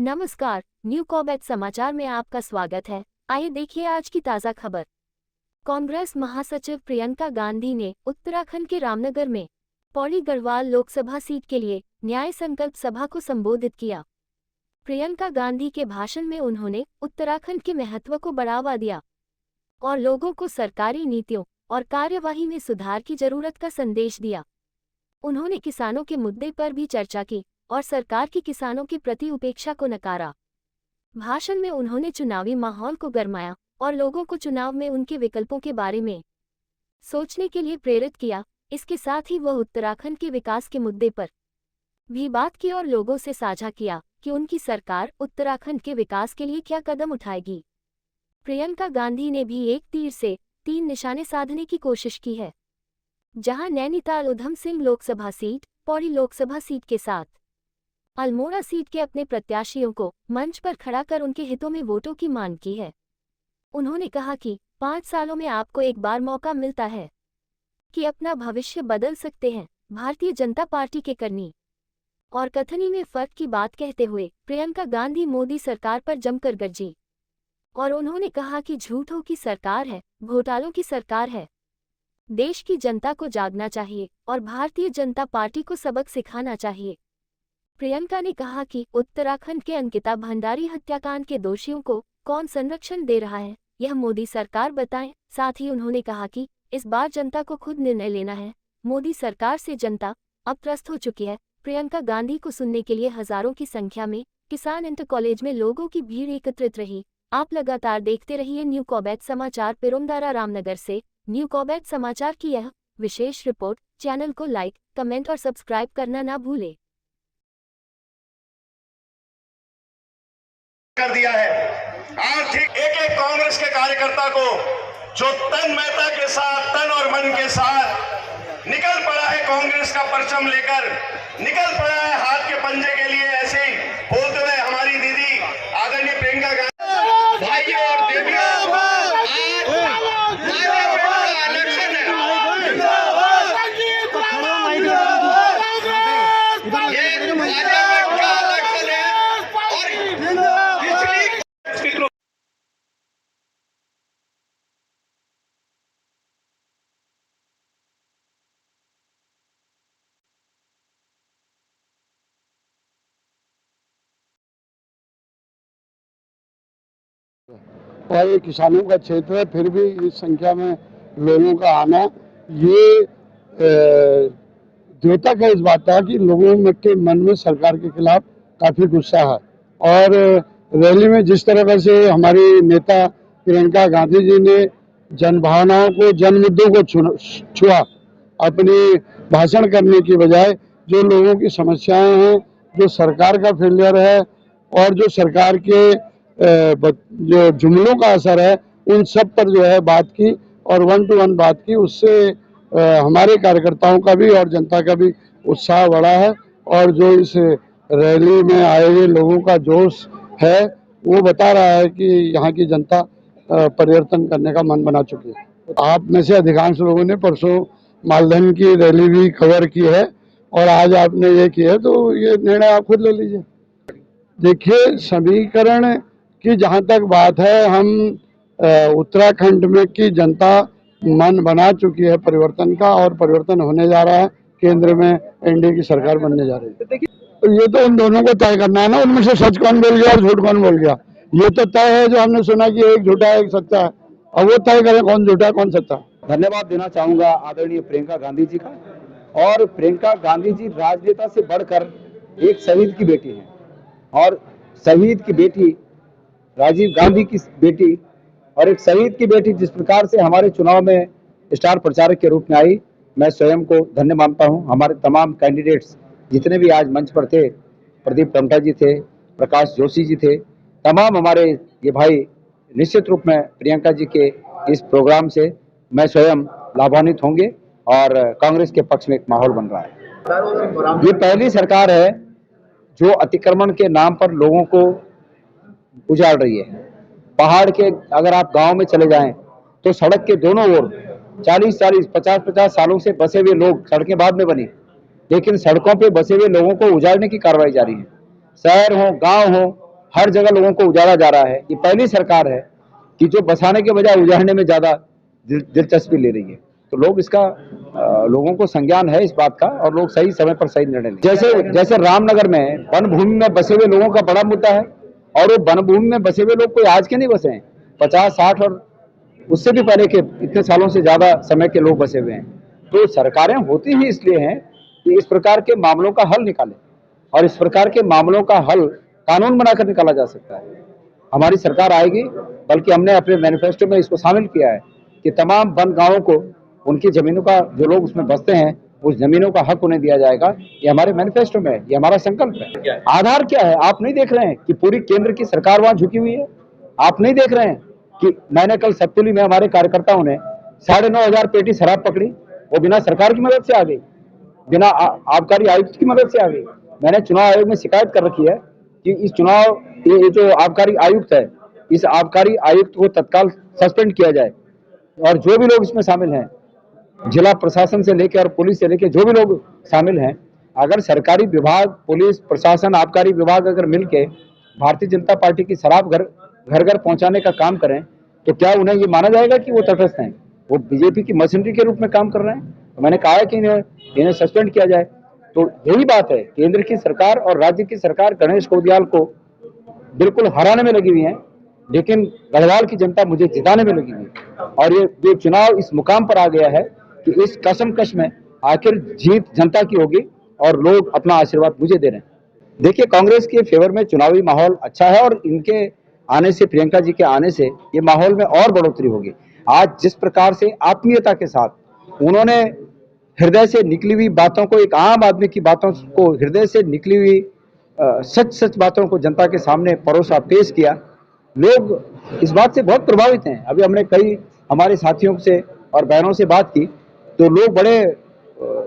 नमस्कार, new Corbett समाचार में आपका स्वागत है। आइए देखिए आज की ताज़ा खबर। कांग्रेस महासचिव प्रियंका गांधी ने उत्तराखंड के रामनगर में पौड़ी गढ़वाल लोकसभा सीट के लिए न्याय संकल्प सभा को संबोधित किया। प्रियंका गांधी के भाषण में उन्होंने उत्तराखंड के महत्व को बढ़ावा दिया और लोगों को सरकारी नीतियों और कार्यवाही में सुधार की जरूरत का संदेश दिया। उन्होंने किसानों के मुद्दे पर भी चर्चा की और सरकार की किसानों के प्रति उपेक्षा को नकारा। भाषण में उन्होंने चुनावी माहौल को गरमाया और लोगों को चुनाव में उनके विकल्पों के बारे में सोचने के लिए प्रेरित किया। इसके साथ ही वह उत्तराखंड के विकास के मुद्दे पर भी बात की और लोगों से साझा किया कि उनकी सरकार उत्तराखंड के विकास के लिए क्या कदम उठाएगी। प्रियंका गांधी ने भी एक तीर से 3 निशाने साधने की कोशिश की है, जहां नैनीताल उधम सिंह लोकसभा सीट, पौड़ी लोकसभा सीट के साथ अल्मोड़ा सीट के अपने प्रत्याशियों को मंच पर खड़ा कर उनके हितों में वोटों की मांग की है। उन्होंने कहा कि 5 सालों में आपको एक बार मौका मिलता है कि अपना भविष्य बदल सकते हैं। भारतीय जनता पार्टी के करनी और कथनी में फर्क की बात कहते हुए प्रियंका गांधी मोदी सरकार पर जमकर गरजी और उन्होंने कहा कि झूठों की सरकार है, घोटालों की सरकार है। देश की जनता को जागना चाहिए और भारतीय जनता पार्टी को सबक सिखाना चाहिए। प्रियंका ने कहा कि उत्तराखंड के अंकिता भंडारी हत्याकांड के दोषियों को कौन संरक्षण दे रहा है, यह मोदी सरकार बताए। साथ ही उन्होंने कहा कि इस बार जनता को खुद निर्णय लेना है। मोदी सरकार से जनता अब त्रस्त हो चुकी है। प्रियंका गांधी को सुनने के लिए हजारों की संख्या में किसान इंटर कॉलेज में लोगों की भीड़ एकत्रित रही। आप लगातार देखते रहिए न्यू कॉबेट समाचार। पिरोमदारा रामनगर से न्यू कॉबेट समाचार की यह विशेष रिपोर्ट। चैनल को लाइक, कमेंट और सब्सक्राइब करना ना भूले। कर दिया है। आज ठीक एक कांग्रेस के कार्यकर्ता को जो तन्मयता के साथ, तन और मन के साथ निकल पड़ा है, कांग्रेस का परचम लेकर निकल पड़ा है हाथ के पंजे के लिए, ऐसे ही बोलते हुए हमारी दीदी आदरणीय प्रियंका गांधी। भाइयों और देवियों, और ये किसानों का क्षेत्र है, फिर भी इस संख्या में लोगों का आना ये द्योतक है इस बात का कि लोगों में के मन में सरकार के खिलाफ काफी गुस्सा है। और रैली में जिस तरह से हमारी नेता प्रियंका गांधी जी ने जन भावनाओं को, जन मुद्दों को छुआ, अपनी भाषण करने की बजाय जो लोगों की समस्याएं हैं, जो सरकार का फेलियर है और जो सरकार के जो जुमलों का असर है, उन सब पर जो है बात की और 1 to 1 बात की। उससे हमारे कार्यकर्ताओं का भी और जनता का भी उत्साह बढ़ा है और जो इस रैली में आए हुए लोगों का जोश है वो बता रहा है कि यहाँ की जनता परिवर्तन करने का मन बना चुकी है। आप में से अधिकांश लोगों ने परसों मालधन की रैली भी कवर की है और आज आपने ये किया है, तो ये निर्णय आप खुद ले लीजिए। देखिए, समीकरण की जहाँ तक बात है, हम उत्तराखंड में की जनता मन बना चुकी है परिवर्तन का और परिवर्तन होने जा रहा है। केंद्र में एनडीए की सरकार बनने जा रही है। तो ये तो उन दोनों को तय करना है ना, उनमें से सच कौन बोल गया और झूठ कौन बोल गया। ये तो तय है जो हमने सुना कि एक झूठा है एक सच्चा है, और वो तय करें कौन झूठा है कौन सच्चा। धन्यवाद देना चाहूंगा आदरणीय प्रियंका गांधी जी का। और प्रियंका गांधी जी राजनेता से बढ़कर एक शहीद की बेटी है और शहीद की बेटी राजीव गांधी की बेटी और एक शहीद की बेटी जिस प्रकार से हमारे चुनाव में स्टार प्रचारक के रूप में आई, मैं स्वयं को धन्य मानता हूं। हमारे तमाम कैंडिडेट्स जितने भी आज मंच पर थे, प्रदीप टमटा जी थे, प्रकाश जोशी जी थे, तमाम हमारे ये भाई, निश्चित रूप में प्रियंका जी के इस प्रोग्राम से मैं स्वयं लाभान्वित होंगे और कांग्रेस के पक्ष में एक माहौल बन रहा है। ये पहली सरकार है जो अतिक्रमण के नाम पर लोगों को उजाड़ रही है। पहाड़ के अगर आप गांव में चले जाएं तो सड़क के दोनों ओर 40-40, 50-50 सालों से बसे हुए लोग, सड़कें बाद में बनी, लेकिन सड़कों पे बसे हुए लोगों को उजाड़ने की कार्रवाई जारी है। शहर हो, गांव हो, हर जगह लोगों को उजाड़ा जा रहा है। ये पहली सरकार है कि जो बसाने के बजाय उजाड़ने में ज्यादा दिलचस्पी ले रही है। तो लोग इसका लोगों को संज्ञान है इस बात का, और लोग सही समय पर सही निर्णय लें। जैसे रामनगर में वन भूमि में बसे हुए लोगों का बड़ा मुद्दा है, और वो वन भूमि में बसे हुए लोग कोई आज के नहीं बसे हैं, 50-60 और उससे भी पहले के इतने सालों से ज्यादा समय के लोग बसे हुए हैं। तो सरकारें होती ही इसलिए हैं कि इस प्रकार के मामलों का हल निकालें, और इस प्रकार के मामलों का हल कानून बनाकर निकाला जा सकता है। हमारी सरकार आएगी, बल्कि हमने अपने मैनिफेस्टो में इसको शामिल किया है कि तमाम वन गांवों को उनकी जमीनों का, जो लोग उसमें बसते हैं, उस जमीनों का हक उन्हें दिया जाएगा। ये हमारे मैनिफेस्टो में है, ये हमारा संकल्प है। आधार क्या है? आप नहीं देख रहे हैं कि पूरी केंद्र की सरकार वहां झुकी हुई है? आप नहीं देख रहे हैं कि मैंने कल सतपुली में हमारे कार्यकर्ताओं ने 9,500 पेटी शराब पकड़ी, वो बिना सरकार की मदद से आ गई, बिना आबकारी आयुक्त की मदद से आ गई। मैंने चुनाव आयोग में शिकायत कर रखी है कि इस चुनाव, ये जो आबकारी आयुक्त है, इस आबकारी आयुक्त को तत्काल सस्पेंड किया जाए, और जो भी लोग इसमें शामिल हैं, जिला प्रशासन से लेकर और पुलिस से लेकर जो भी लोग शामिल हैं, अगर सरकारी विभाग, पुलिस प्रशासन, आबकारी विभाग अगर मिलके भारतीय जनता पार्टी की शराब घर घर पहुंचाने का काम करें, तो क्या उन्हें ये माना जाएगा कि वो तटस्थ हैं? वो बीजेपी की मशीनरी के रूप में काम कर रहे हैं। तो मैंने कहा है कि इन्हें सस्पेंड किया जाए। तो यही बात है, केंद्र की सरकार और राज्य की सरकार गणेश कौडियाल को बिल्कुल हराने में लगी हुई है, लेकिन गढ़वाल की जनता मुझे जिताने में लगी हुई है। और ये चुनाव इस मुकाम पर आ गया है कि इस कशमकश में आखिर जीत जनता की होगी, और लोग अपना आशीर्वाद मुझे दे रहे हैं। देखिए, कांग्रेस के फेवर में चुनावी माहौल अच्छा है, और इनके आने से, प्रियंका जी के आने से ये माहौल में और बढ़ोतरी होगी। आज जिस प्रकार से आत्मीयता के साथ उन्होंने हृदय से निकली हुई बातों को, एक आम आदमी की बातों को, हृदय से निकली हुई सच बातों को जनता के सामने परोसा, पेश किया, लोग इस बात से बहुत प्रभावित हैं। अभी हमने कई हमारे साथियों से और बहनों से बात की, तो लोग बड़े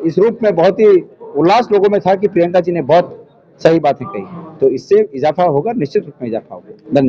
इस रूप में बहुत ही उल्लास लोगों में था कि प्रियंका जी ने बहुत सही बातें कही। तो इससे इजाफा होगा, निश्चित रूप में इजाफा होगा। धन्यवाद।